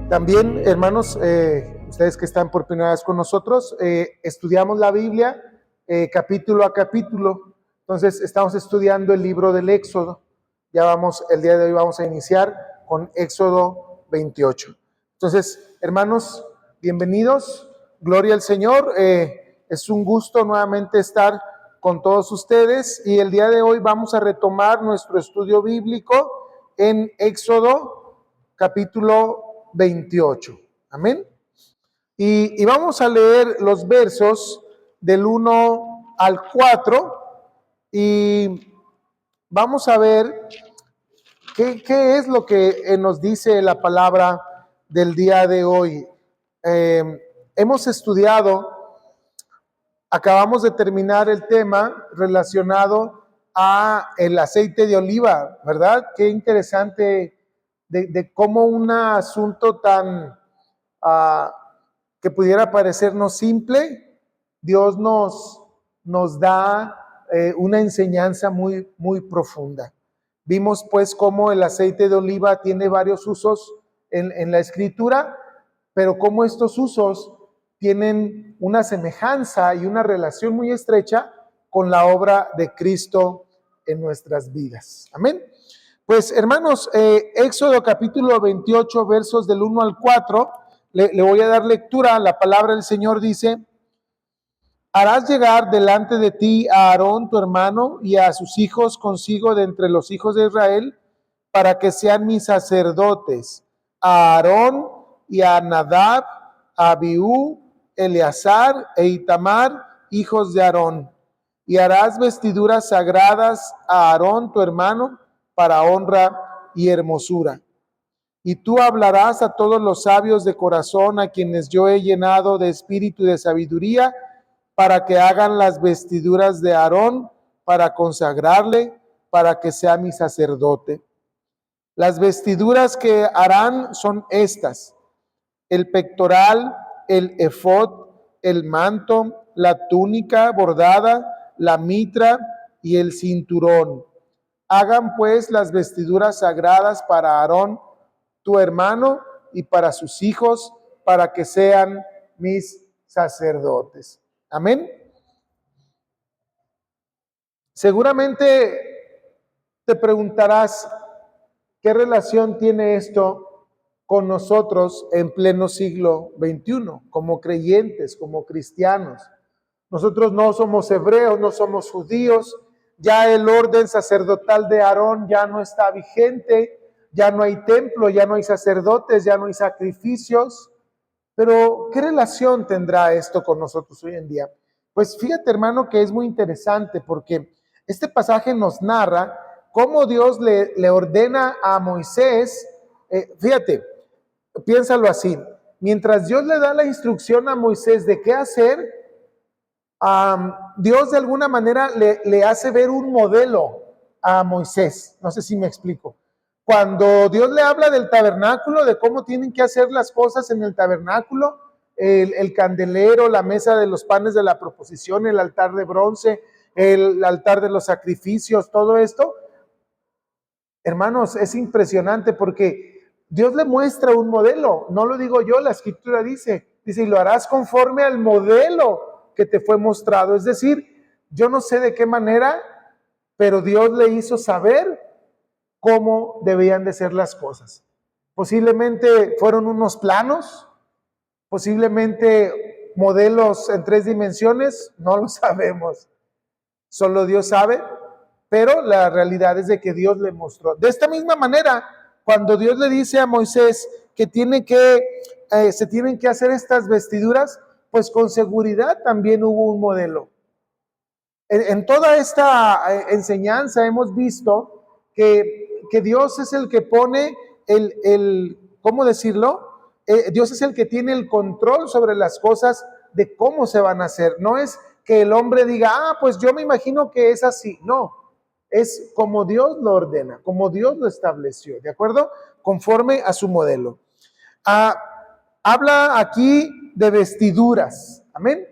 También, hermanos, ustedes que están por primera vez con nosotros, estudiamos la Biblia capítulo a capítulo. Entonces, estamos estudiando el libro del Éxodo. El día de hoy vamos a iniciar con Éxodo 28. Entonces, hermanos, bienvenidos. Gloria al Señor. Es un gusto nuevamente estar con todos ustedes y el día de hoy vamos a retomar nuestro estudio bíblico en Éxodo capítulo 28. Amén. Y vamos a leer los versos del 1 al 4 y vamos a ver qué es lo que nos dice la palabra del día de hoy. Hemos estudiado, acabamos de terminar el tema relacionado a el aceite de oliva, ¿verdad? Qué interesante de cómo un asunto tan que pudiera parecernos simple, Dios nos da una enseñanza muy, muy profunda. Vimos pues cómo el aceite de oliva tiene varios usos en la Escritura, pero cómo estos usos tienen una semejanza y una relación muy estrecha con la obra de Cristo en nuestras vidas. Amén. Pues hermanos, Éxodo capítulo 28, versos del 1 al 4, le voy a dar lectura. La palabra del Señor dice: harás llegar delante de ti a Aarón tu hermano y a sus hijos consigo de entre los hijos de Israel, para que sean mis sacerdotes, a Aarón y a Nadab, a Abiú, Eleazar e Itamar, hijos de Aarón. Y harás vestiduras sagradas a Aarón tu hermano, para honra y hermosura. Y tú hablarás a todos los sabios de corazón, a quienes yo he llenado de espíritu y de sabiduría, para que hagan las vestiduras de Aarón, para consagrarle, para que sea mi sacerdote. Las vestiduras que harán son estas: el pectoral, el efod, el manto, la túnica bordada, la mitra y el cinturón. Hagan pues las vestiduras sagradas para Aarón, tu hermano, y para sus hijos, para que sean mis sacerdotes. Amén. Seguramente te preguntarás, ¿qué relación tiene esto con nosotros en pleno siglo XXI, como creyentes, como cristianos? Nosotros no somos hebreos, no somos judíos, ya el orden sacerdotal de Aarón ya no está vigente, ya no hay templo, ya no hay sacerdotes, ya no hay sacrificios. Pero, ¿qué relación tendrá esto con nosotros hoy en día? Pues fíjate, hermano, que es muy interesante porque este pasaje nos narra cómo Dios le ordena a Moisés, fíjate, piénsalo así, mientras Dios le da la instrucción a Moisés de qué hacer, Dios de alguna manera le hace ver un modelo a Moisés. No sé si me explico. Cuando Dios le habla del tabernáculo, de cómo tienen que hacer las cosas en el tabernáculo, el candelero, la mesa de los panes de la proposición, el altar de bronce, el altar de los sacrificios, todo esto, hermanos, es impresionante porque Dios le muestra un modelo. No lo digo yo, la Escritura dice, y lo harás conforme al modelo que te fue mostrado. Es decir, yo no sé de qué manera, pero Dios le hizo saber cómo debían de ser las cosas. Posiblemente fueron unos planos, posiblemente modelos en 3 dimensiones, no lo sabemos. Solo Dios sabe, pero la realidad es de que Dios le mostró. De esta misma manera, cuando Dios le dice a Moisés que se tienen que hacer estas vestiduras, pues con seguridad también hubo un modelo. En toda esta enseñanza hemos visto que Dios es el que pone ¿cómo decirlo? Dios es el que tiene el control sobre las cosas de cómo se van a hacer. No es que el hombre diga, pues yo me imagino que es así. No, es como Dios lo ordena, como Dios lo estableció, ¿de acuerdo? Conforme a su modelo. Habla aquí de vestiduras, amén.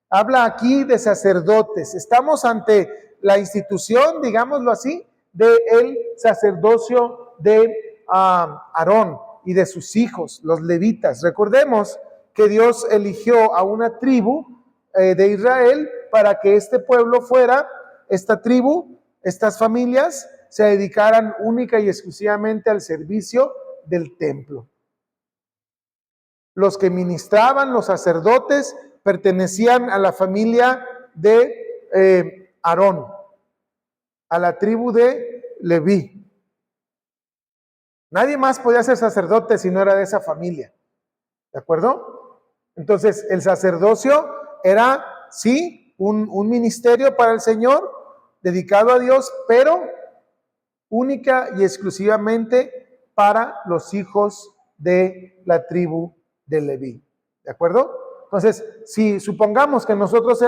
Habla aquí de sacerdotes. Estamos ante la institución, digámoslo así, del sacerdocio de Aarón. y de sus hijos, los levitas. Recordemos que Dios eligió a una tribu de Israel para que este pueblo fuera, esta tribu, estas familias, se dedicaran única y exclusivamente al servicio del templo. Los que ministraban, los sacerdotes, pertenecían a la familia de Aarón, a la tribu de Leví. Nadie más podía ser sacerdote si no era de esa familia. ¿De acuerdo? Entonces, el sacerdocio era, sí, un ministerio para el Señor, dedicado a Dios, pero única y exclusivamente para los hijos de la tribu de Leví. ¿De acuerdo? Entonces, si supongamos que nosotros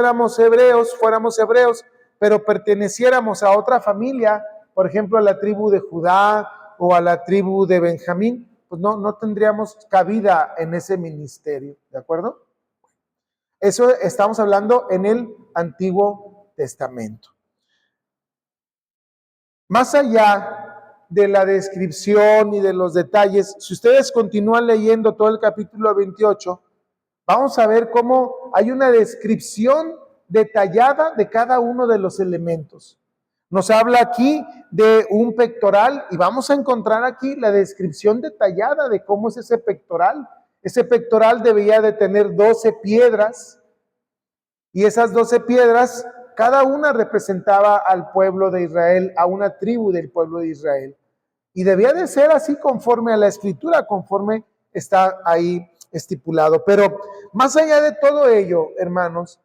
fuéramos hebreos, pero perteneciéramos a otra familia, por ejemplo, a la tribu de Judá o a la tribu de Benjamín, pues no tendríamos cabida en ese ministerio. ¿De acuerdo? Eso estamos hablando en el Antiguo Testamento. Más allá de la descripción y de los detalles, si ustedes continúan leyendo todo el capítulo 28, vamos a ver cómo hay una descripción detallada de cada uno de los elementos. Nos habla aquí de un pectoral y vamos a encontrar aquí la descripción detallada de cómo es ese pectoral. Ese pectoral debía de tener 12 piedras y esas 12 piedras, cada una representaba al pueblo de Israel, a una tribu del pueblo de Israel. Y debía de ser así conforme a la escritura, conforme está ahí estipulado. Pero más allá de todo ello, hermanos,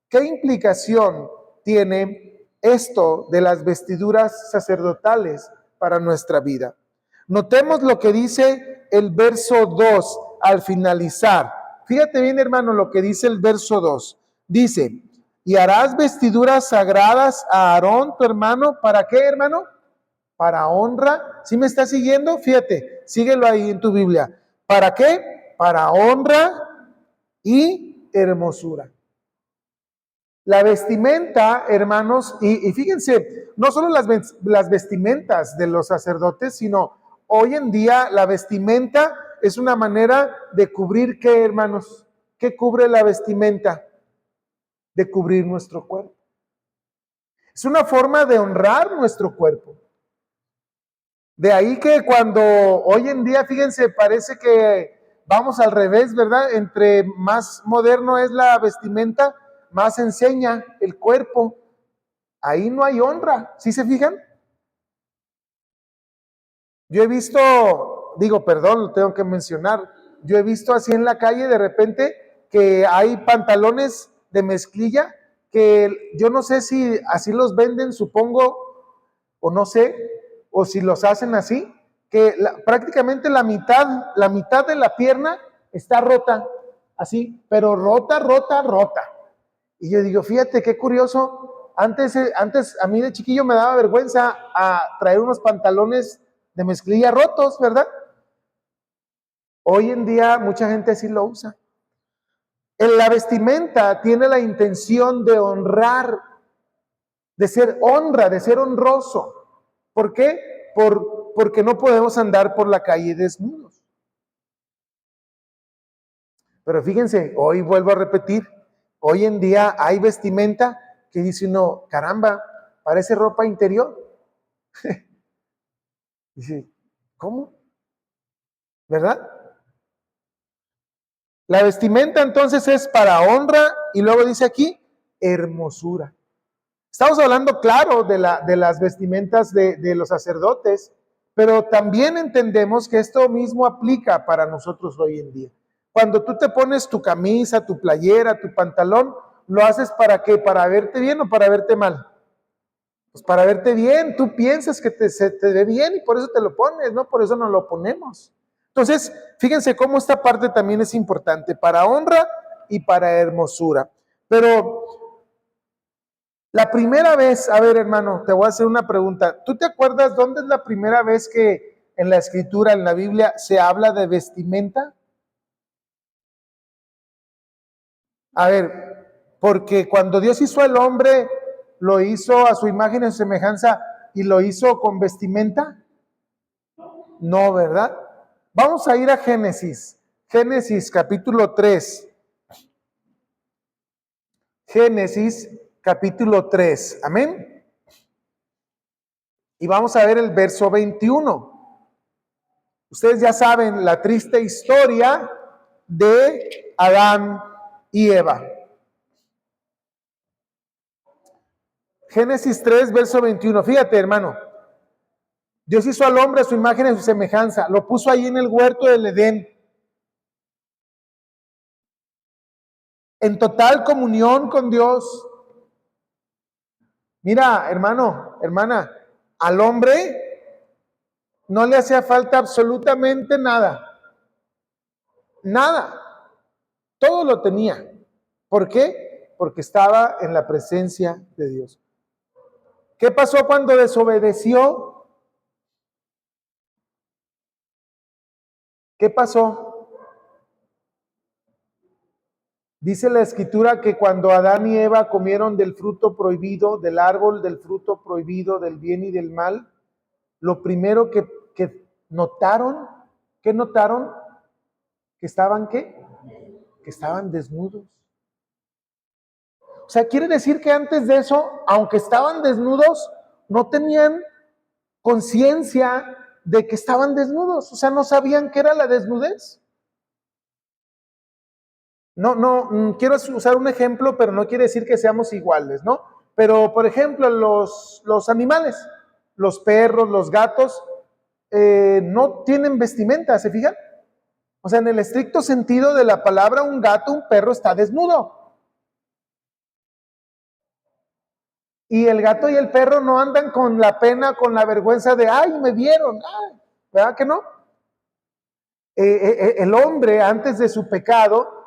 ¿qué implicación tiene esto de las vestiduras sacerdotales para nuestra vida? Notemos lo que dice el verso 2 al finalizar. Fíjate bien, hermano, lo que dice el verso 2. Dice, y harás vestiduras sagradas a Aarón, tu hermano. ¿Para qué, hermano? Para honra. ¿Sí me está siguiendo? Fíjate, síguelo ahí en tu Biblia. ¿Para qué? Para honra y hermosura. La vestimenta, hermanos, y fíjense, no solo las vestimentas de los sacerdotes, sino hoy en día la vestimenta es una manera de cubrir, ¿qué, hermanos? ¿Qué cubre la vestimenta? De cubrir nuestro cuerpo. Es una forma de honrar nuestro cuerpo. De ahí que cuando hoy en día, fíjense, parece que vamos al revés, ¿verdad? Entre más moderno es la vestimenta, más enseña el cuerpo. Ahí no hay honra, ¿sí se fijan? Yo he visto, lo tengo que mencionar, yo he visto así en la calle de repente que hay pantalones de mezclilla que yo no sé si así los venden, supongo, o no sé, o si los hacen así, que prácticamente la mitad de la pierna está rota, así, pero rota. Y yo digo, fíjate qué curioso, antes a mí de chiquillo me daba vergüenza a traer unos pantalones de mezclilla rotos, ¿verdad? Hoy en día mucha gente sí lo usa. En la vestimenta tiene la intención de honrar, de ser honroso. ¿Por qué? Porque no podemos andar por la calle desnudos. Pero fíjense, hoy vuelvo a repetir, hoy en día hay vestimenta que dice uno, caramba, parece ropa interior. Dice, ¿cómo? ¿Verdad? La vestimenta entonces es para honra y luego dice aquí, hermosura. Estamos hablando, claro, de las vestimentas de los sacerdotes, pero también entendemos que esto mismo aplica para nosotros hoy en día. Cuando tú te pones tu camisa, tu playera, tu pantalón, ¿lo haces para qué? ¿Para verte bien o para verte mal? Pues para verte bien, tú piensas que se te ve bien y por eso te lo pones, ¿no? Por eso nos lo ponemos. Entonces, fíjense cómo esta parte también es importante, para honra y para hermosura. Pero la primera vez, a ver, hermano, te voy a hacer una pregunta. ¿Tú te acuerdas dónde es la primera vez que en la escritura, en la Biblia, se habla de vestimenta? A ver, porque cuando Dios hizo al hombre, lo hizo a su imagen y semejanza y lo hizo con vestimenta. No, ¿verdad? Vamos a ir a Génesis. Génesis capítulo 3. Génesis capítulo 3. Amén. Y vamos a ver el verso 21. Ustedes ya saben la triste historia de Adán y Eva. Génesis 3, verso 21. Fíjate, hermano. Dios hizo al hombre a su imagen y a su semejanza. Lo puso ahí en el huerto del Edén. En total comunión con Dios. Mira, hermano, hermana, al hombre no le hacía falta absolutamente nada. Nada. Todo lo tenía. ¿Por qué? Porque estaba en la presencia de Dios. ¿Qué pasó cuando desobedeció? ¿Qué pasó? Dice la escritura que cuando Adán y Eva comieron del fruto prohibido, del árbol del fruto prohibido, del bien y del mal, lo primero que notaron, ¿qué notaron? ¿Que estaban qué? Que estaban desnudos. O sea, quiere decir que antes de eso, aunque estaban desnudos, no tenían conciencia de que estaban desnudos. O sea, no sabían qué era la desnudez. No, quiero usar un ejemplo, pero no quiere decir que seamos iguales, ¿no? Pero, por ejemplo, los animales, los perros, los gatos, no tienen vestimenta, ¿se fijan? O sea, en el estricto sentido de la palabra, un gato, un perro está desnudo. Y el gato y el perro no andan con la pena, con la vergüenza de, ay, me vieron, ay, ¿verdad que no? El hombre, antes de su pecado,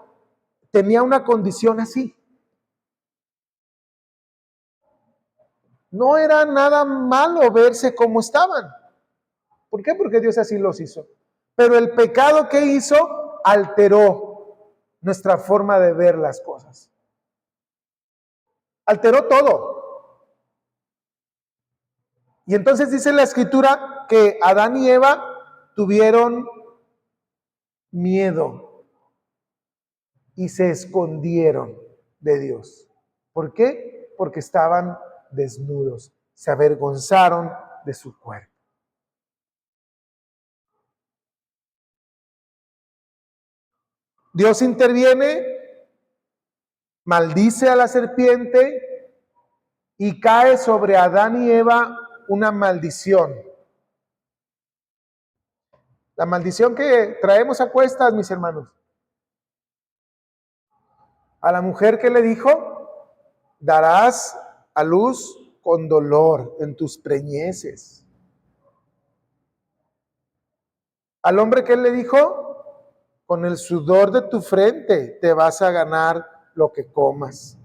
tenía una condición así. No era nada malo verse como estaban. ¿Por qué? Porque Dios así los hizo. Pero el pecado que hizo alteró nuestra forma de ver las cosas. Alteró todo. Y entonces dice la escritura que Adán y Eva tuvieron miedo y se escondieron de Dios. ¿Por qué? Porque estaban desnudos, se avergonzaron de su cuerpo. Dios interviene, maldice a la serpiente y cae sobre Adán y Eva una maldición. La maldición que traemos a cuestas, mis hermanos. A la mujer que le dijo, darás a luz con dolor en tus preñeces. Al hombre que le dijo, con el sudor de tu frente te vas a ganar lo que comas.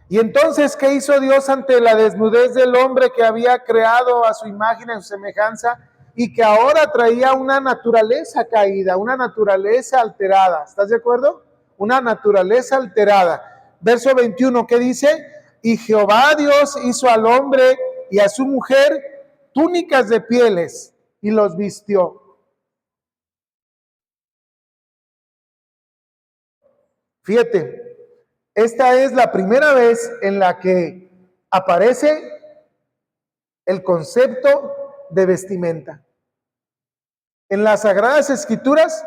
Y entonces, ¿qué hizo Dios ante la desnudez del hombre que había creado a su imagen y a su semejanza y que ahora traía una naturaleza caída, una naturaleza alterada? ¿Estás de acuerdo? Una naturaleza alterada. Verso 21, ¿qué dice? Y Jehová Dios hizo al hombre y a su mujer túnicas de pieles y los vistió. Fíjate, esta es la primera vez en la que aparece el concepto de vestimenta. En las Sagradas Escrituras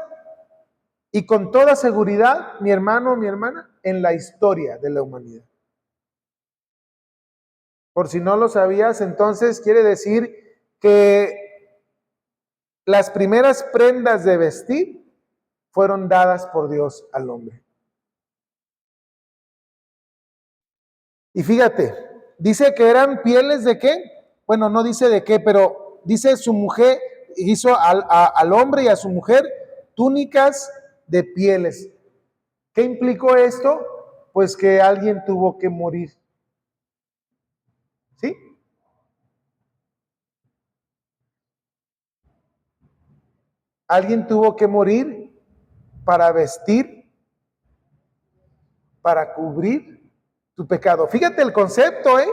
y con toda seguridad, mi hermano, mi hermana, en la historia de la humanidad. Por si no lo sabías, entonces quiere decir que las primeras prendas de vestir fueron dadas por Dios al hombre. Y fíjate, dice que eran pieles de qué? Bueno, no dice de qué, pero dice su mujer, hizo al hombre y a su mujer túnicas de pieles. ¿Qué implicó esto? Pues que alguien tuvo que morir. ¿Sí? Alguien tuvo que morir para vestir, para cubrir tu pecado. Fíjate el concepto, ¿eh?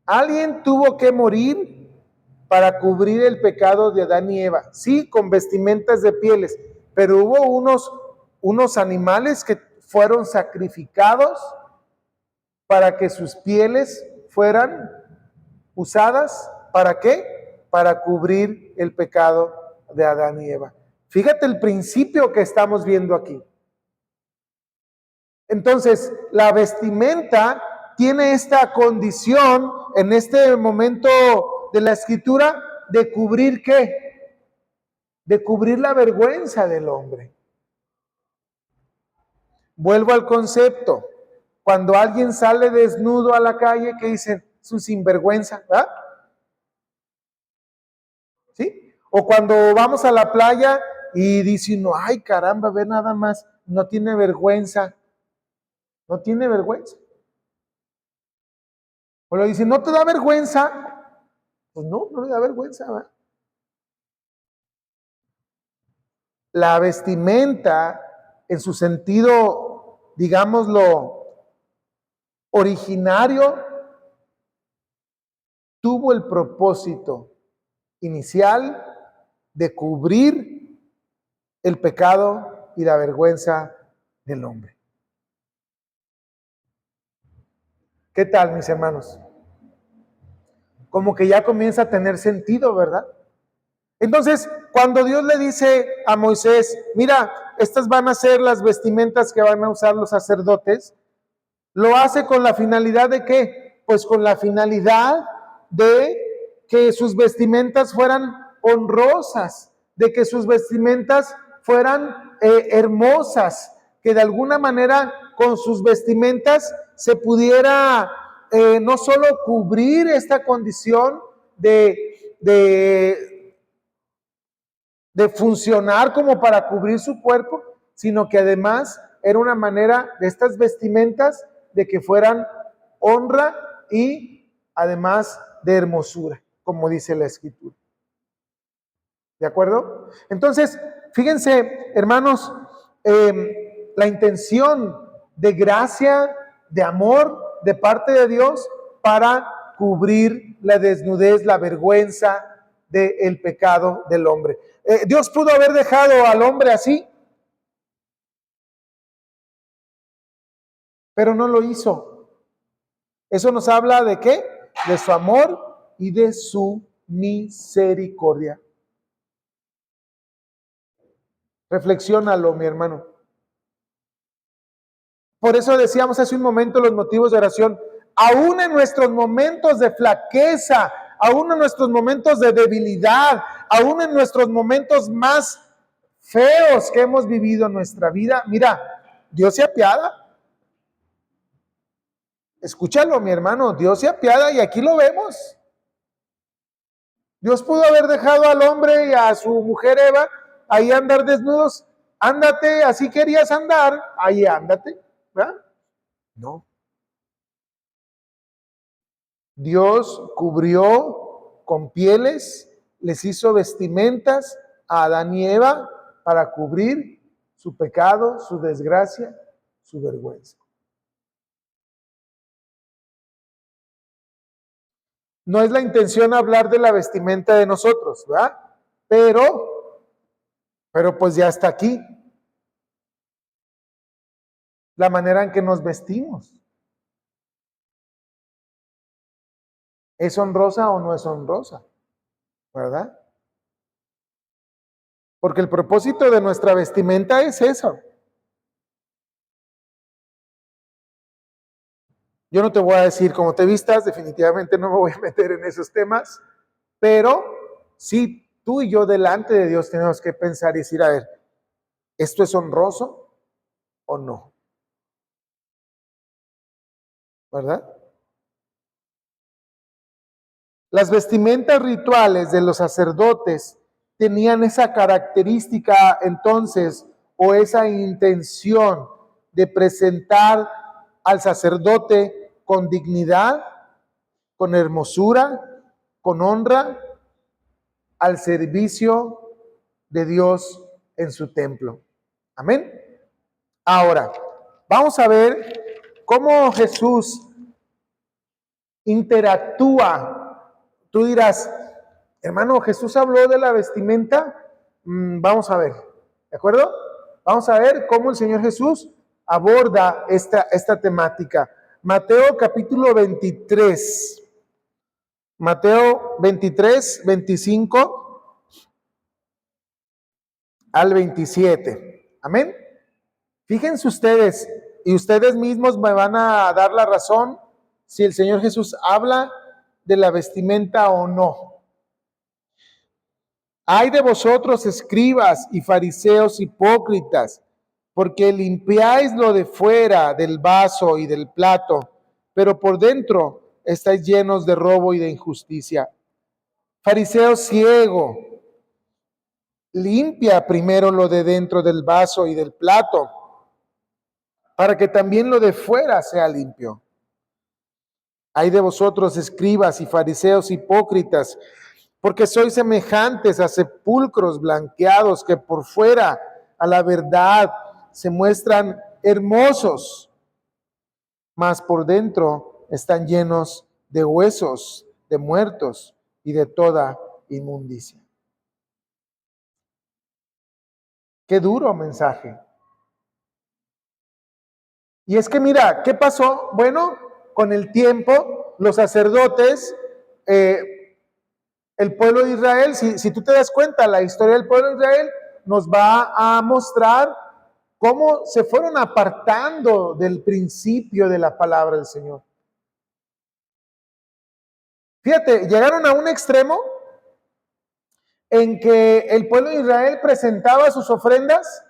Alguien tuvo que morir para cubrir el pecado de Adán y Eva. Sí, con vestimentas de pieles, pero hubo unos animales que fueron sacrificados para que sus pieles fueran usadas. ¿Para qué? Para cubrir el pecado de Adán y Eva. Fíjate el principio que estamos viendo aquí. Entonces, la vestimenta tiene esta condición en este momento de la escritura de cubrir ¿qué? De cubrir la vergüenza del hombre. Vuelvo al concepto. Cuando alguien sale desnudo a la calle, ¿qué dicen? Es un sinvergüenza, ¿verdad? ¿Sí? O cuando vamos a la playa y dicen, no, ay caramba, ve nada más, no tiene vergüenza. No tiene vergüenza. O le dicen, ¿no te da vergüenza? Pues no, no le da vergüenza, ¿verdad? La vestimenta, en su sentido, digámoslo, originario, tuvo el propósito inicial de cubrir el pecado y la vergüenza del hombre. ¿Qué tal, mis hermanos? Como que ya comienza a tener sentido, ¿verdad? Entonces, cuando Dios le dice a Moisés, mira, estas van a ser las vestimentas que van a usar los sacerdotes, lo hace con la finalidad de ¿qué? Pues con la finalidad de que sus vestimentas fueran honrosas, de que sus vestimentas fueran hermosas, que de alguna manera con sus vestimentas se pudiera no solo cubrir esta condición de funcionar como para cubrir su cuerpo, sino que además era una manera de estas vestimentas de que fueran honra y además de hermosura, como dice la escritura. ¿De acuerdo? Entonces, fíjense, hermanos, la intención de gracia, de amor de parte de Dios para cubrir la desnudez, la vergüenza del pecado del hombre. Dios pudo haber dejado al hombre así, pero no lo hizo. Eso nos habla de ¿qué? De su amor y de su misericordia. Reflexiónalo, mi hermano. Por eso decíamos hace un momento los motivos de oración. Aún en nuestros momentos de flaqueza, aún en nuestros momentos de debilidad, aún en nuestros momentos más feos que hemos vivido en nuestra vida, mira, Dios se apiada. Escúchalo, mi hermano, Dios se apiada y aquí lo vemos. Dios pudo haber dejado al hombre y a su mujer Eva ahí andar desnudos. Ándate, así querías andar, ahí ándate, ¿verdad? No. Dios cubrió con pieles, les hizo vestimentas a Adán y Eva para cubrir su pecado, su desgracia, su vergüenza. No es la intención hablar de la vestimenta de nosotros, ¿verdad? Pero pues ya está aquí. La manera en que nos vestimos. ¿Es honrosa o no es honrosa? ¿Verdad? Porque el propósito de nuestra vestimenta es eso. Yo no te voy a decir cómo te vistas, definitivamente no me voy a meter en esos temas, pero sí, tú y yo delante de Dios tenemos que pensar y decir, a ver, ¿esto es honroso o no? ¿Verdad? Las vestimentas rituales de los sacerdotes tenían esa característica entonces o esa intención de presentar al sacerdote con dignidad, con hermosura, con honra, al servicio de Dios en su templo. Amén. Ahora, vamos a ver cómo Jesús interactúa. Tú dirás, hermano, Jesús habló de la vestimenta. Vamos a ver, ¿de acuerdo? Vamos a ver cómo el Señor Jesús aborda esta temática. Mateo capítulo 23. Mateo 23, 25 al 27. Amén. Fíjense ustedes, y ustedes mismos me van a dar la razón si el Señor Jesús habla de la vestimenta o no. Ay de vosotros, escribas y fariseos hipócritas, porque limpiáis lo de fuera del vaso y del plato, pero por dentro estáis llenos de robo y de injusticia. Fariseo ciego, limpia primero lo de dentro del vaso y del plato, para que también lo de fuera sea limpio. Ay de vosotros, escribas y fariseos hipócritas, porque sois semejantes a sepulcros blanqueados que por fuera, a la verdad, se muestran hermosos, mas por dentro están llenos de huesos, de muertos y de toda inmundicia. Qué duro mensaje. Y es que mira, ¿qué pasó? Bueno, con el tiempo, los sacerdotes, el pueblo de Israel, si tú te das cuenta, la historia del pueblo de Israel nos va a mostrar cómo se fueron apartando del principio de la palabra del Señor. Fíjate, llegaron a un extremo en que el pueblo de Israel presentaba sus ofrendas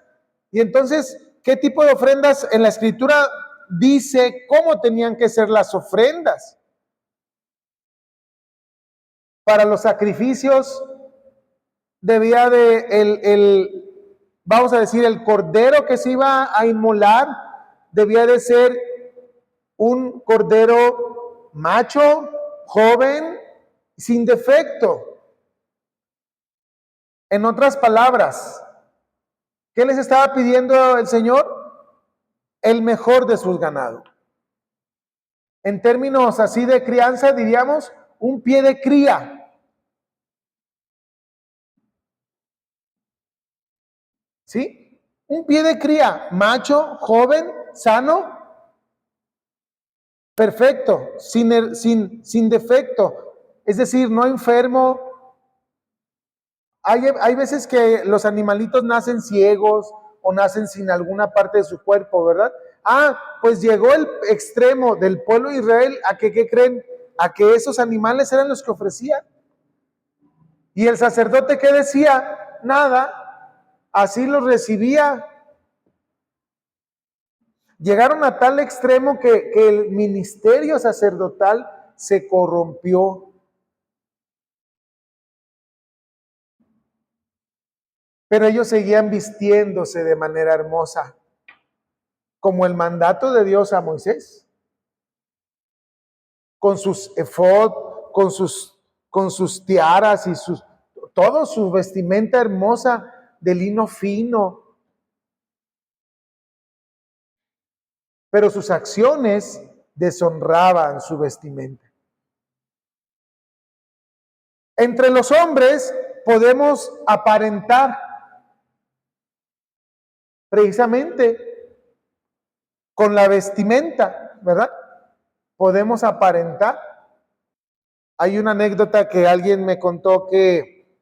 y entonces, ¿qué tipo de ofrendas? En la escritura dice cómo tenían que ser las ofrendas. Para los sacrificios debía de vamos a decir, el cordero que se iba a inmolar debía de ser un cordero macho, joven, sin defecto. En otras palabras, ¿qué les estaba pidiendo el Señor? El mejor de sus ganados. En términos así de crianza, diríamos, un pie de cría. ¿Sí? Un pie de cría, macho, joven, sano, perfecto, sin defecto. Es decir, no enfermo. Hay veces que los animalitos nacen ciegos o nacen sin alguna parte de su cuerpo, ¿verdad? Pues llegó el extremo del pueblo de Israel a que, ¿qué creen? A que esos animales eran los que ofrecían. Y el sacerdote, ¿qué decía? Nada, así los recibía. Llegaron a tal extremo que el ministerio sacerdotal se corrompió. Pero ellos seguían vistiéndose de manera hermosa, como el mandato de Dios a Moisés, con sus efod, con sus tiaras y todo su vestimenta hermosa de lino fino. Pero sus acciones deshonraban su vestimenta. Entre los hombres podemos aparentar, precisamente con la vestimenta, ¿verdad? Podemos aparentar. Hay una anécdota que alguien me contó que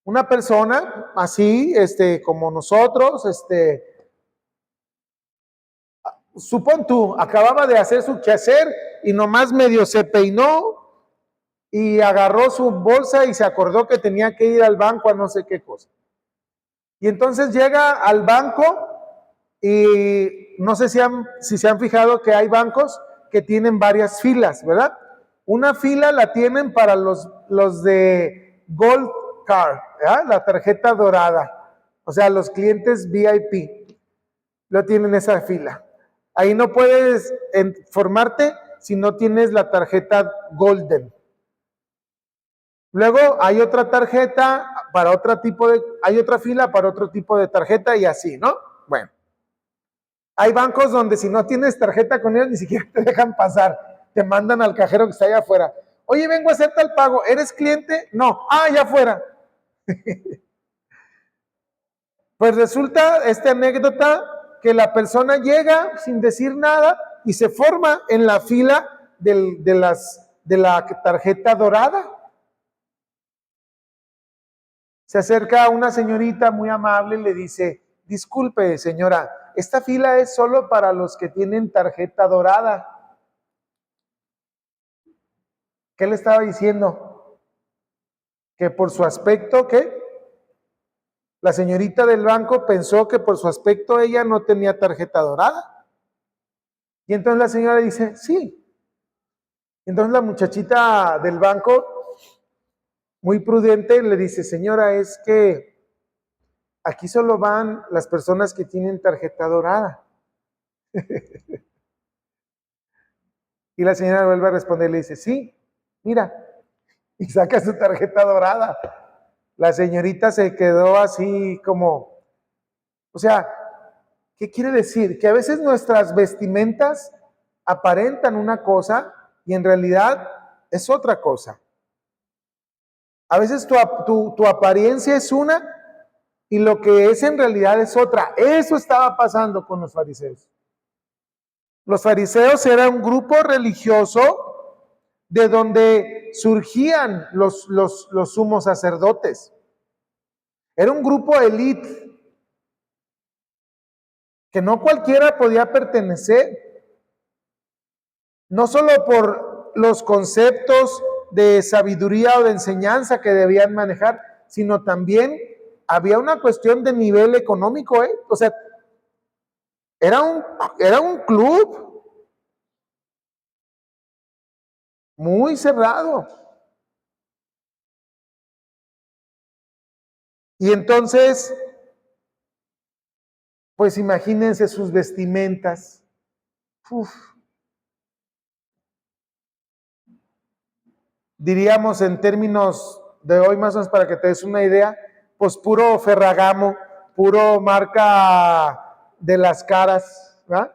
una persona así, como nosotros, supón tú, acababa de hacer su quehacer y nomás medio se peinó y agarró su bolsa y se acordó que tenía que ir al banco a no sé qué cosa. Y entonces llega al banco y no sé si se han fijado que hay bancos que tienen varias filas, ¿verdad? Una fila la tienen para los de Gold Card, ¿verdad? La tarjeta dorada. O sea, los clientes VIP lo tienen esa fila. Ahí no puedes formarte si no tienes la tarjeta Golden. Luego hay otra tarjeta para hay otra fila para otro tipo de tarjeta y así, ¿no? Bueno, hay bancos donde si no tienes tarjeta con ellos ni siquiera te dejan pasar. te mandan al cajero que está allá afuera. Oye, vengo a hacer tal pago. ¿Eres cliente? No. Ah, allá afuera. Pues resulta esta anécdota que la persona llega sin decir nada y se forma en la fila de la tarjeta dorada. Se acerca a una señorita muy amable y le dice, disculpe señora, esta fila es solo para los que tienen tarjeta dorada. ¿Qué le estaba diciendo? Que por su aspecto, ¿qué? La señorita del banco pensó que por su aspecto ella no tenía tarjeta dorada. Y entonces la señora dice, sí. Entonces la muchachita del banco, muy prudente, le dice, señora, es que aquí solo van las personas que tienen tarjeta dorada. Y la señora vuelve a responder, le dice, sí, mira, y saca su tarjeta dorada. La señorita se quedó así como, o sea, ¿qué quiere decir? Que a veces nuestras vestimentas aparentan una cosa y en realidad es otra cosa. A veces tu apariencia es una y lo que es en realidad es otra. Eso estaba pasando con los fariseos. Los fariseos eran un grupo religioso de donde surgían los sumos sacerdotes. Era un grupo élite que no cualquiera podía pertenecer, no solo por los conceptos de sabiduría o de enseñanza que debían manejar, sino también había una cuestión de nivel económico, ¿eh? O sea, era un club muy cerrado. Y entonces, pues imagínense sus vestimentas. Uf. Diríamos en términos de hoy, más o menos para que te des una idea, pues puro Ferragamo, puro marca de las caras, ¿verdad?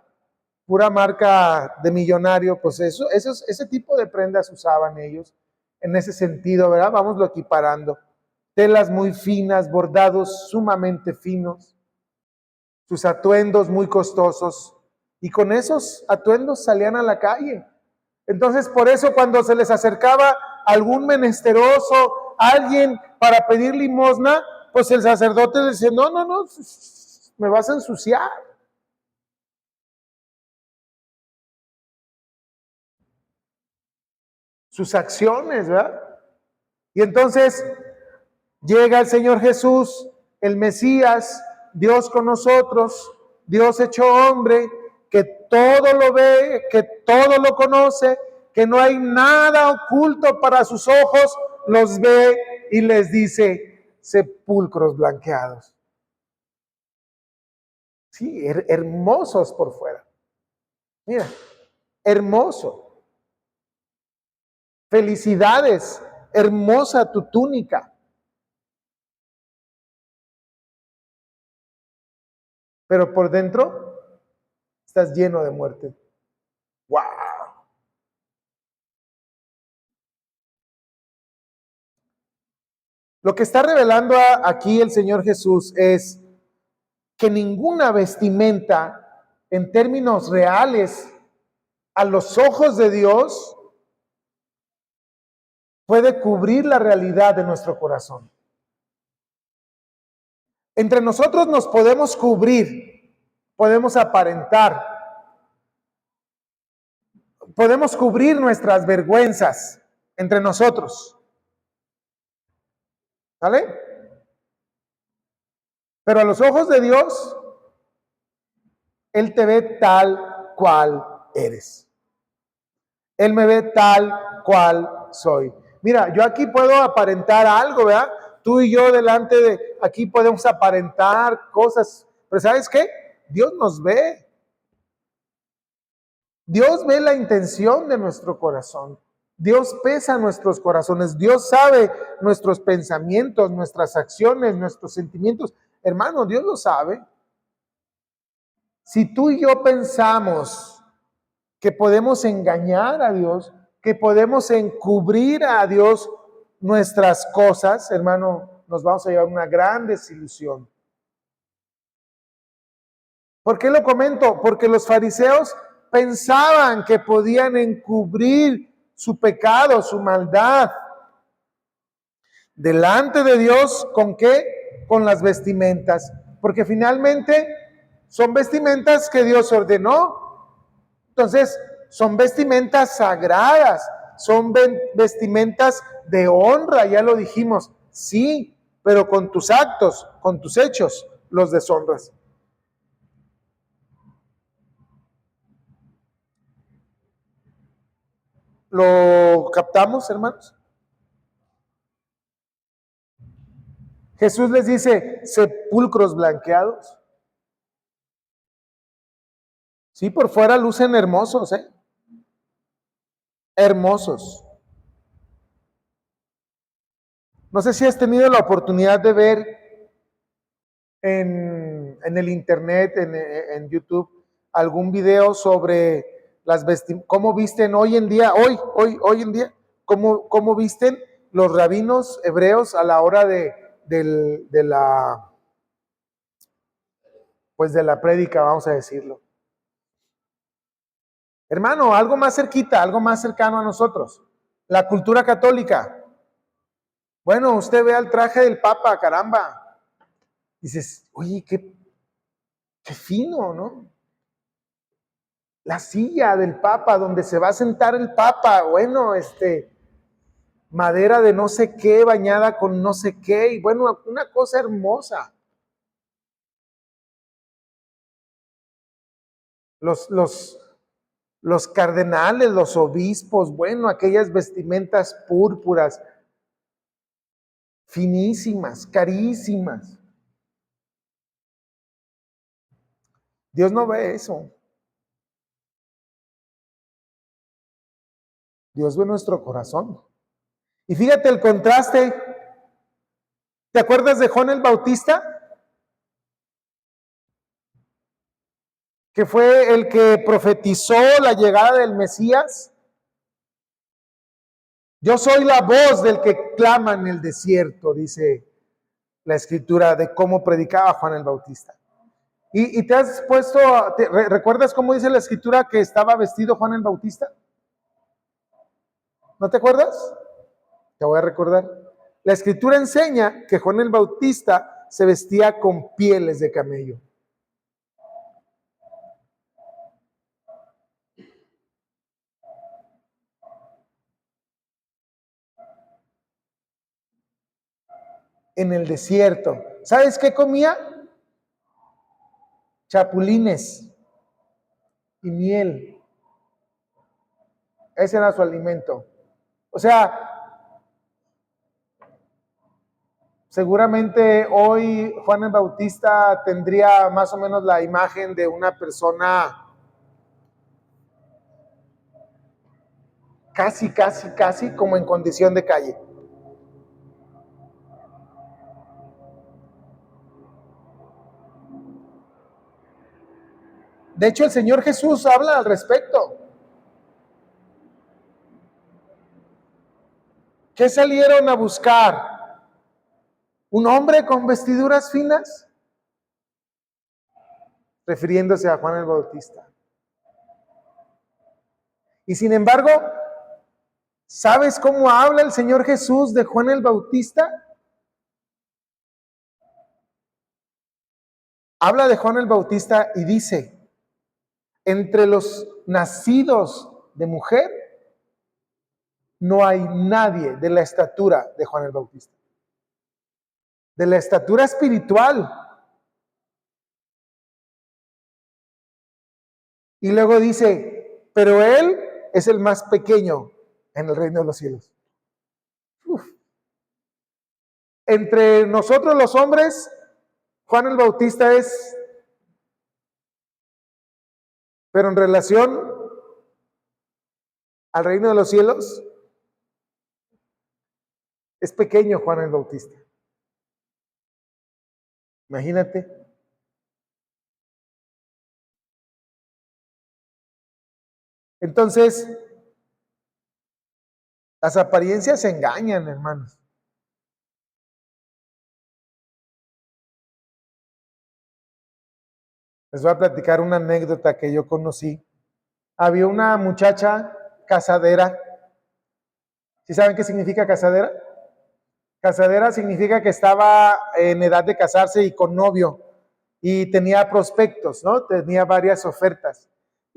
Pura marca de millonario, pues ese tipo de prendas usaban ellos en ese sentido, ¿verdad? Vamoslo equiparando. Telas muy finas, bordados sumamente finos, sus atuendos muy costosos, y con esos atuendos salían a la calle. Entonces, por eso cuando se les acercaba algún menesteroso, alguien para pedir limosna, pues el sacerdote decía, no, me vas a ensuciar. Sus acciones, ¿verdad? Y entonces llega el Señor Jesús, el Mesías, Dios con nosotros, Dios hecho hombre, que todo lo ve, que todo lo conoce, que no hay nada oculto para sus ojos, los ve y les dice, sepulcros blanqueados. Sí, hermosos por fuera. Mira, hermoso. Felicidades, hermosa tu túnica. Pero por dentro estás lleno de muerte. ¡Wow! Lo que está revelando aquí el Señor Jesús es que ninguna vestimenta, en términos reales, a los ojos de Dios, puede cubrir la realidad de nuestro corazón. Entre nosotros nos podemos cubrir, podemos aparentar, podemos cubrir nuestras vergüenzas entre nosotros. ¿Vale? Pero a los ojos de Dios, Él te ve tal cual eres. Él me ve tal cual soy. Mira, yo aquí puedo aparentar algo, ¿verdad? Tú y yo delante de aquí podemos aparentar cosas, pero ¿sabes qué? Dios nos ve. Dios ve la intención de nuestro corazón. Dios pesa nuestros corazones. Dios sabe nuestros pensamientos, nuestras acciones, nuestros sentimientos. Hermano, Dios lo sabe. Si tú y yo pensamos que podemos engañar a Dios, que podemos encubrir a Dios nuestras cosas, hermano, nos vamos a llevar una gran desilusión. ¿Por qué lo comento? Porque los fariseos pensaban que podían encubrir su pecado, su maldad, delante de Dios. ¿Con qué? Con las vestimentas. Porque finalmente son vestimentas que Dios ordenó. Entonces, son vestimentas sagradas, son vestimentas de honra, ya lo dijimos. Sí, pero con tus actos, con tus hechos, los deshonras. ¿Lo captamos, hermanos? Jesús les dice, sepulcros blanqueados. Sí, por fuera lucen hermosos, ¿eh? Hermosos. No sé si has tenido la oportunidad de ver en el internet, en YouTube, algún video sobre cómo visten hoy en día, hoy en día, cómo visten los rabinos hebreos a la hora de la, pues de la prédica, vamos a decirlo. Hermano, algo más cerquita, algo más cercano a nosotros. La cultura católica. Bueno, usted ve el traje del Papa, caramba. Dices, oye, qué fino, ¿no? La silla del Papa, donde se va a sentar el Papa, bueno, madera de no sé qué, bañada con no sé qué, y bueno, una cosa hermosa. Los cardenales, los obispos, bueno, aquellas vestimentas púrpuras, finísimas, carísimas. Dios no ve eso. Dios ve nuestro corazón. Y fíjate el contraste. ¿Te acuerdas de Juan el Bautista? Que fue el que profetizó la llegada del Mesías. Yo soy la voz del que clama en el desierto, dice la escritura de cómo predicaba Juan el Bautista. Y te has puesto, ¿recuerdas cómo dice la escritura que estaba vestido Juan el Bautista? ¿No te acuerdas? Te voy a recordar. La escritura enseña que Juan el Bautista se vestía con pieles de camello. En el desierto. ¿Sabes qué comía? Chapulines y miel. Ese era su alimento. O sea, seguramente hoy Juan el Bautista tendría más o menos la imagen de una persona casi como en condición de calle. De hecho, el Señor Jesús habla al respecto. ¿Qué salieron a buscar? ¿Un hombre con vestiduras finas? Refiriéndose a Juan el Bautista. Y sin embargo, ¿sabes cómo habla el Señor Jesús de Juan el Bautista? Habla de Juan el Bautista y dice, entre los nacidos de mujer, no hay nadie de la estatura de Juan el Bautista. De la estatura espiritual. Y luego dice, pero él es el más pequeño en el reino de los cielos. Uf. Entre nosotros los hombres, Juan el Bautista es, pero en relación al reino de los cielos, es pequeño Juan el Bautista. Imagínate. Entonces, las apariencias engañan, hermanos. Les voy a platicar una anécdota que yo conocí. Había una muchacha casadera. ¿Sí saben qué significa casadera? Casadera significa que estaba en edad de casarse y con novio y tenía prospectos, ¿no? Tenía varias ofertas.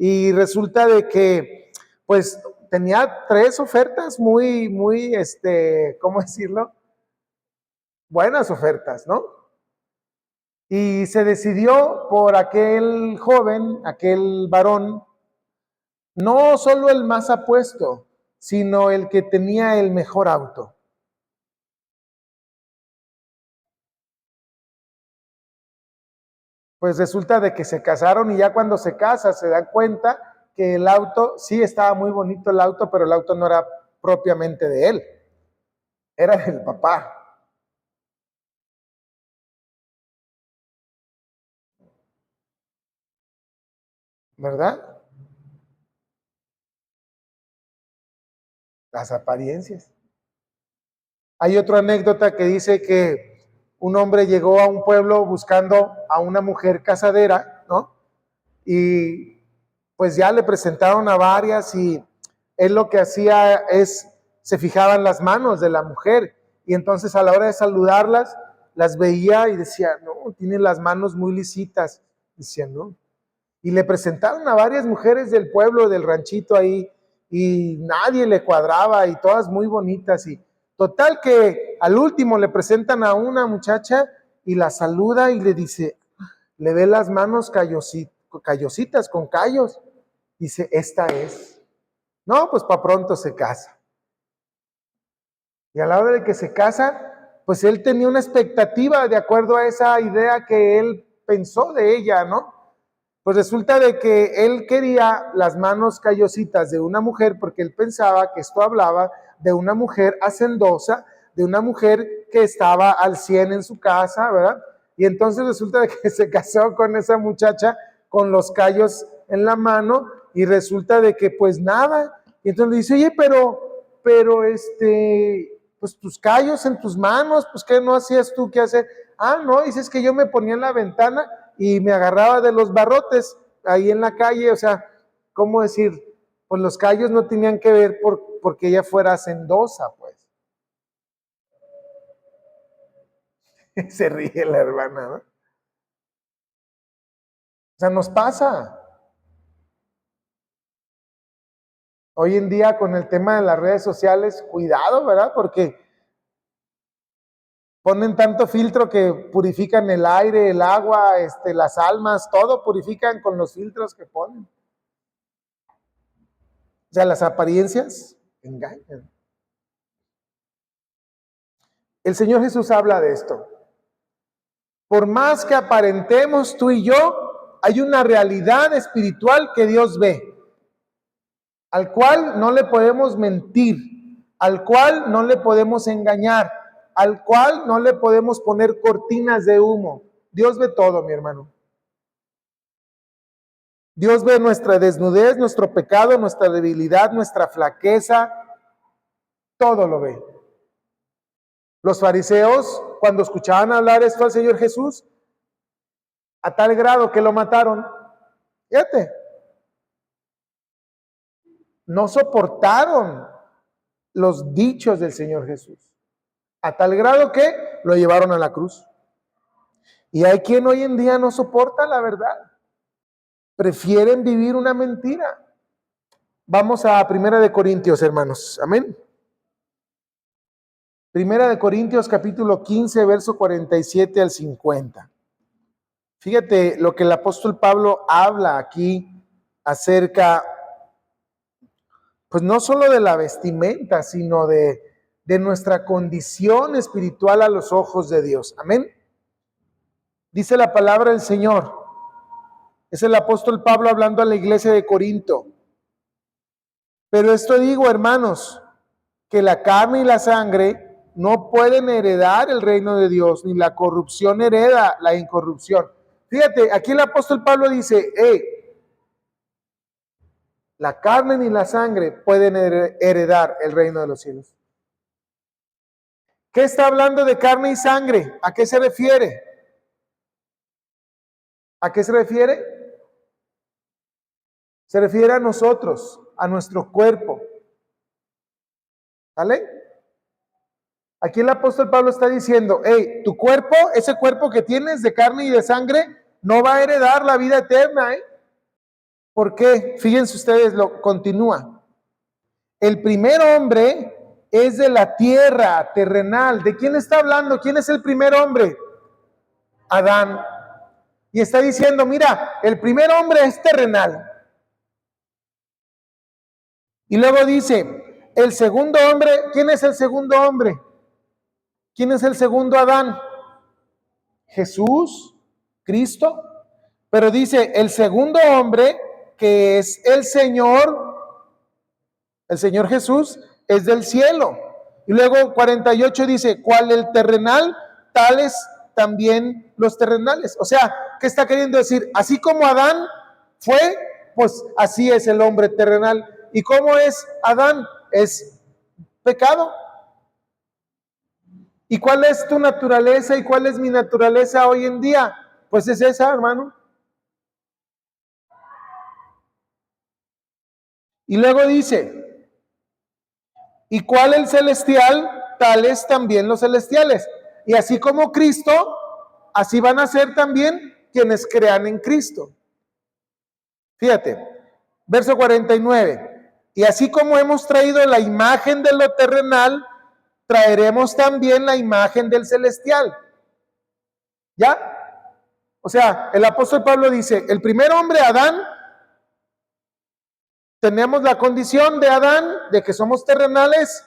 Y resulta de que, pues, tenía 3 ofertas muy, ¿cómo decirlo? Buenas ofertas, ¿no? Y se decidió por aquel joven, aquel varón, no solo el más apuesto, sino el que tenía el mejor auto. Pues resulta de que se casaron y ya cuando se casa se dan cuenta que el auto, sí estaba muy bonito el auto, pero el auto no era propiamente de él, era del papá. ¿Verdad? Las apariencias. Hay otra anécdota que dice que un hombre llegó a un pueblo buscando a una mujer casadera, ¿no? Y pues ya le presentaron a varias y él lo que hacía es, se fijaba en las manos de la mujer y entonces a la hora de saludarlas, las veía y decía, no, tiene las manos muy lisitas, decía, no. Y le presentaron a varias mujeres del pueblo, del ranchito ahí, y nadie le cuadraba y todas muy bonitas. Y total que al último le presentan a una muchacha y la saluda y le dice, le ve las manos callositas con callos. Dice, esta es. No, pues para pronto se casa. Y a la hora de que se casa, pues él tenía una expectativa de acuerdo a esa idea que él pensó de ella, ¿no? Pues resulta de que él quería las manos callositas de una mujer porque él pensaba que esto hablaba de una mujer hacendosa, de una mujer que estaba al 100 en su casa, ¿verdad? Y entonces resulta de que se casó con esa muchacha con los callos en la mano y resulta de que pues nada. Y entonces le dice, oye, pero pues tus callos en tus manos, pues ¿qué no hacías tú? ¿Qué hacer? Ah, no, dices que yo me ponía en la ventana y me agarraba de los barrotes ahí en la calle, o sea, ¿cómo decir? Pues los callos no tenían que ver porque ella fuera hacendosa, pues. Se ríe la hermana, ¿no? O sea, nos pasa. Hoy en día con el tema de las redes sociales, cuidado, ¿verdad? Porque ponen tanto filtro que purifican el aire, el agua, las almas, todo purifican con los filtros que ponen. O sea, las apariencias engañan. El Señor Jesús habla de esto. Por más que aparentemos tú y yo, hay una realidad espiritual que Dios ve, al cual no le podemos mentir, al cual no le podemos engañar, al cual no le podemos poner cortinas de humo. Dios ve todo, mi hermano. Dios ve nuestra desnudez, nuestro pecado, nuestra debilidad, nuestra flaqueza, todo lo ve. Los fariseos, cuando escuchaban hablar esto al Señor Jesús, a tal grado que lo mataron, fíjate, no soportaron los dichos del Señor Jesús, a tal grado que lo llevaron a la cruz. Y hay quien hoy en día no soporta la verdad, prefieren vivir una mentira. Vamos a Primera de Corintios, hermanos, amén. Primera de Corintios capítulo 15, verso 47 al 50. Fíjate lo que el apóstol Pablo habla aquí acerca, pues no solo de la vestimenta, sino de nuestra condición espiritual a los ojos de Dios. Amén. Dice la palabra del Señor. Es el apóstol Pablo hablando a la iglesia de Corinto. Pero esto digo, hermanos, que la carne y la sangre no pueden heredar el reino de Dios, ni la corrupción hereda la incorrupción. Fíjate, aquí el apóstol Pablo dice, la carne ni la sangre pueden heredar el reino de los cielos. ¿Qué está hablando de carne y sangre? ¿A qué se refiere? ¿A qué se refiere? Se refiere a nosotros, a nuestro cuerpo. ¿Vale? Aquí el apóstol Pablo está diciendo, hey, tu cuerpo, ese cuerpo que tienes de carne y de sangre, no va a heredar la vida eterna, ¿eh? ¿Por qué? Fíjense ustedes, lo continúa. El primer hombre es de la tierra terrenal. ¿De quién está hablando? ¿Quién es el primer hombre? Adán. Y está diciendo, mira, el primer hombre es terrenal. Y luego dice, el segundo hombre, ¿quién es el segundo hombre? ¿Quién es el segundo Adán? Jesús, Cristo. Pero dice, el segundo hombre, que es el Señor Jesús, es del cielo. Y luego 48 dice, ¿cuál el terrenal? Tales también los terrenales. O sea, ¿qué está queriendo decir? Así como Adán fue, pues así es el hombre terrenal. ¿Y cómo es Adán? Es pecado. ¿Y cuál es tu naturaleza y cuál es mi naturaleza hoy en día? Pues es esa, hermano. Y luego dice, ¿y cuál el celestial? Tales también los celestiales. Y así como Cristo, así van a ser también quienes crean en Cristo. Fíjate, verso 49. Y así como hemos traído la imagen de lo terrenal, traeremos también la imagen del celestial. ¿Ya? O sea, el apóstol Pablo dice, el primer hombre, Adán, tenemos la condición de Adán, de que somos terrenales,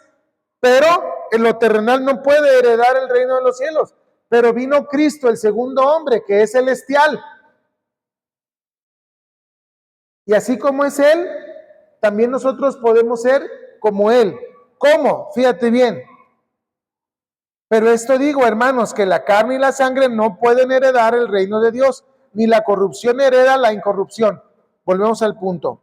pero en lo terrenal no puede heredar el reino de los cielos. Pero vino Cristo, el segundo hombre, que es celestial. Y así como es Él, también nosotros podemos ser como Él. ¿Cómo? Fíjate bien. Pero esto digo, hermanos, que la carne y la sangre no pueden heredar el reino de Dios, ni la corrupción hereda la incorrupción. Volvemos al punto.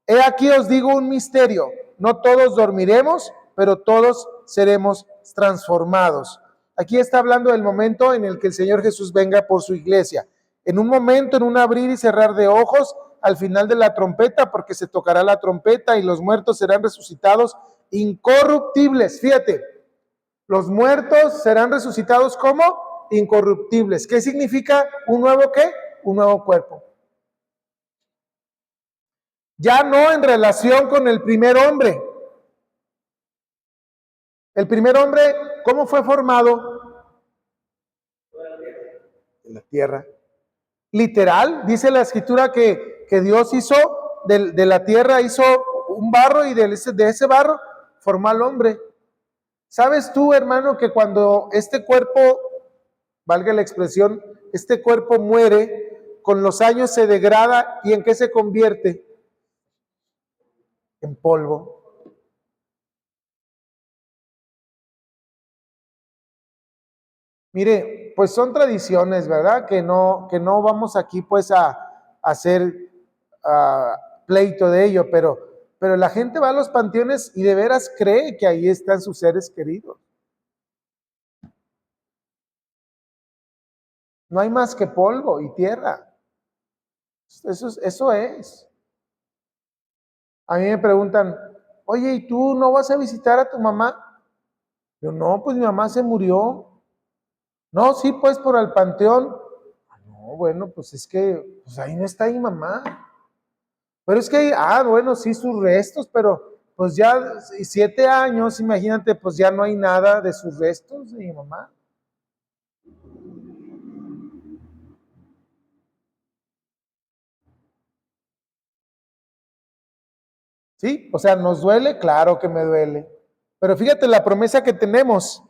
He aquí os digo un misterio, no todos dormiremos, pero todos seremos transformados. Aquí está hablando del momento en el que el Señor Jesús venga por su iglesia. En un momento, en un abrir y cerrar de ojos, al final de la trompeta, porque se tocará la trompeta y los muertos serán resucitados incorruptibles. Fíjate, los muertos serán resucitados como incorruptibles. ¿Qué significa un nuevo qué? Un nuevo cuerpo. Ya no en relación con el primer hombre. El primer hombre, ¿cómo fue formado? En la tierra. Literal, dice la escritura que Dios hizo de la tierra, hizo un barro y de ese barro formó al hombre. ¿Sabes tú, hermano, que cuando este cuerpo, valga la expresión, este cuerpo muere, con los años se degrada y en qué se convierte? En polvo. Mire, pues son tradiciones, ¿verdad? Que no vamos aquí pues a hacer pleito de ello, pero la gente va a los panteones y de veras cree que ahí están sus seres queridos. No hay más que polvo y tierra. Eso es. A mí me preguntan, oye, ¿y tú no vas a visitar a tu mamá? Yo, no, pues mi mamá se murió. No, sí, pues por el panteón. No, bueno, pues es que pues ahí no está mi mamá. Pero es que, bueno, sí, sus restos, pero pues ya 7 años, imagínate, pues ya no hay nada de sus restos de mi mamá. Sí, o sea, ¿nos duele? Claro que me duele. Pero fíjate la promesa que tenemos.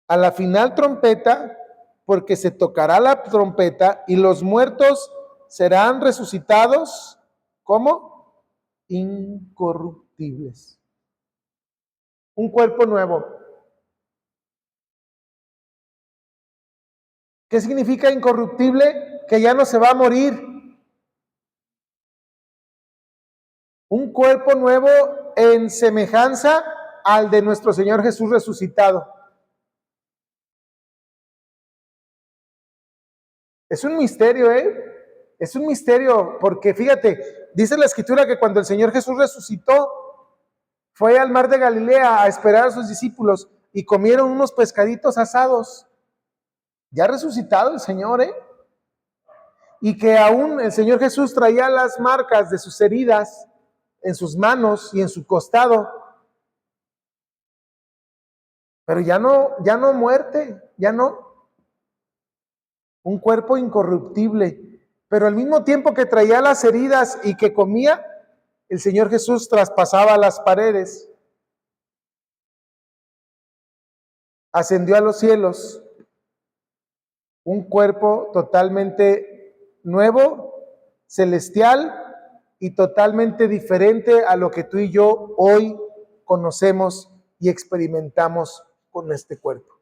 A la final trompeta, porque se tocará la trompeta y los muertos serán resucitados, ¿cómo? Incorruptibles. Un cuerpo nuevo. ¿Qué significa incorruptible? que ya no se va a morir. Un cuerpo nuevo en semejanza al de nuestro Señor Jesús resucitado. Es un misterio, Es un misterio, porque fíjate, dice la Escritura que cuando el Señor Jesús resucitó, fue al mar de Galilea a esperar a sus discípulos y comieron unos pescaditos asados. Ya resucitado el Señor, Y que aún el Señor Jesús traía las marcas de sus heridas en sus manos y en su costado. Pero ya no muerte, ya no. Un cuerpo incorruptible. Pero al mismo tiempo que traía las heridas y que comía, el Señor Jesús traspasaba las paredes. Ascendió a los cielos. Un cuerpo totalmente nuevo, celestial y totalmente diferente a lo que tú y yo hoy conocemos y experimentamos con este cuerpo.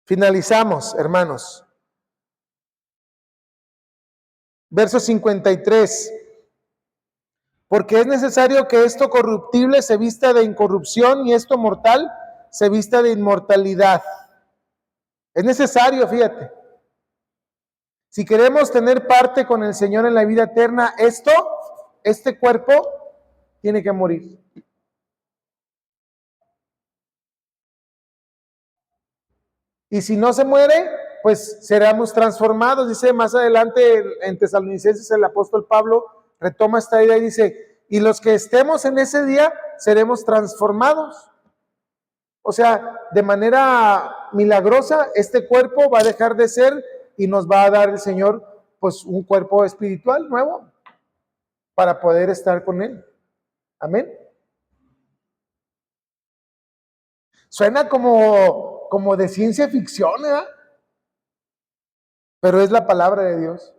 Finalizamos, hermanos. Verso 53. Porque es necesario que esto corruptible se vista de incorrupción y esto mortal se vista de inmortalidad. Es necesario, fíjate. Si queremos tener parte con el Señor en la vida eterna, este cuerpo tiene que morir. Y si no se muere, pues seremos transformados. Dice más adelante en Tesalonicenses el apóstol Pablo retoma esta idea y dice, y los que estemos en ese día seremos transformados. O sea, de manera milagrosa, este cuerpo va a dejar de ser y nos va a dar el Señor pues un cuerpo espiritual nuevo para poder estar con Él. Amén. Suena como de ciencia ficción, ¿verdad? Pero es la palabra de Dios.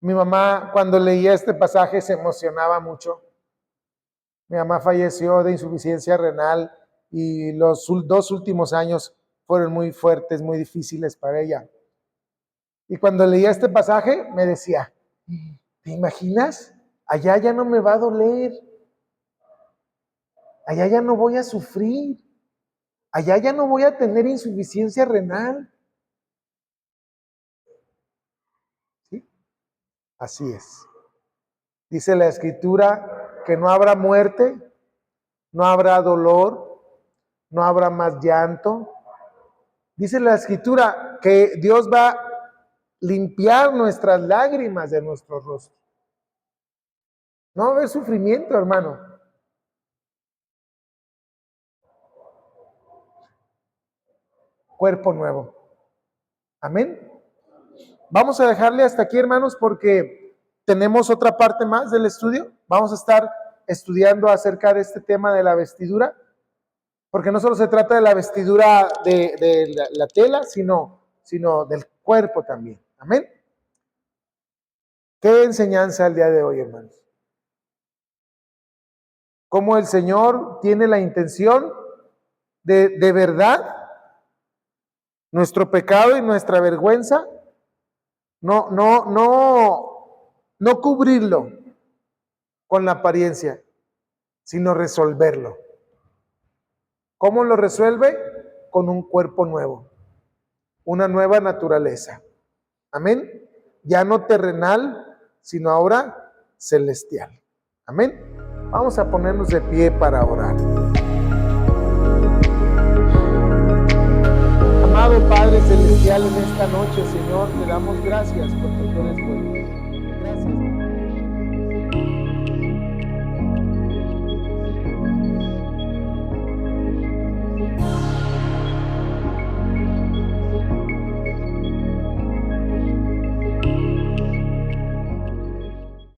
Mi mamá, cuando leía este pasaje, se emocionaba mucho. Mi mamá falleció de insuficiencia renal y los 2 últimos años fueron muy fuertes, muy difíciles para ella. Y cuando leía este pasaje, me decía, ¿te imaginas? Allá ya no me va a doler. Allá ya no voy a sufrir. Allá ya no voy a tener insuficiencia renal. ¿Sí? Así es. Dice la Escritura que no habrá muerte, no habrá dolor, no habrá más llanto. Dice la Escritura que Dios va a limpiar nuestras lágrimas de nuestro rostro. No va a haber sufrimiento, hermano. Cuerpo nuevo. Amén. Vamos a dejarle hasta aquí, hermanos, porque tenemos otra parte más del estudio. Vamos a estar estudiando acerca de este tema de la vestidura, porque no solo se trata de la vestidura de la tela, sino del cuerpo también. Amén. Qué enseñanza el día de hoy, hermanos. Cómo el Señor tiene la intención de verdad nuestro pecado y nuestra vergüenza, no cubrirlo con la apariencia, sino resolverlo. ¿Cómo lo resuelve? Con un cuerpo nuevo, una nueva naturaleza. Amén. Ya no terrenal, sino ahora celestial. Amén. Vamos a ponernos de pie para orar. Amado Padre Celestial, en esta noche, Señor, te damos gracias por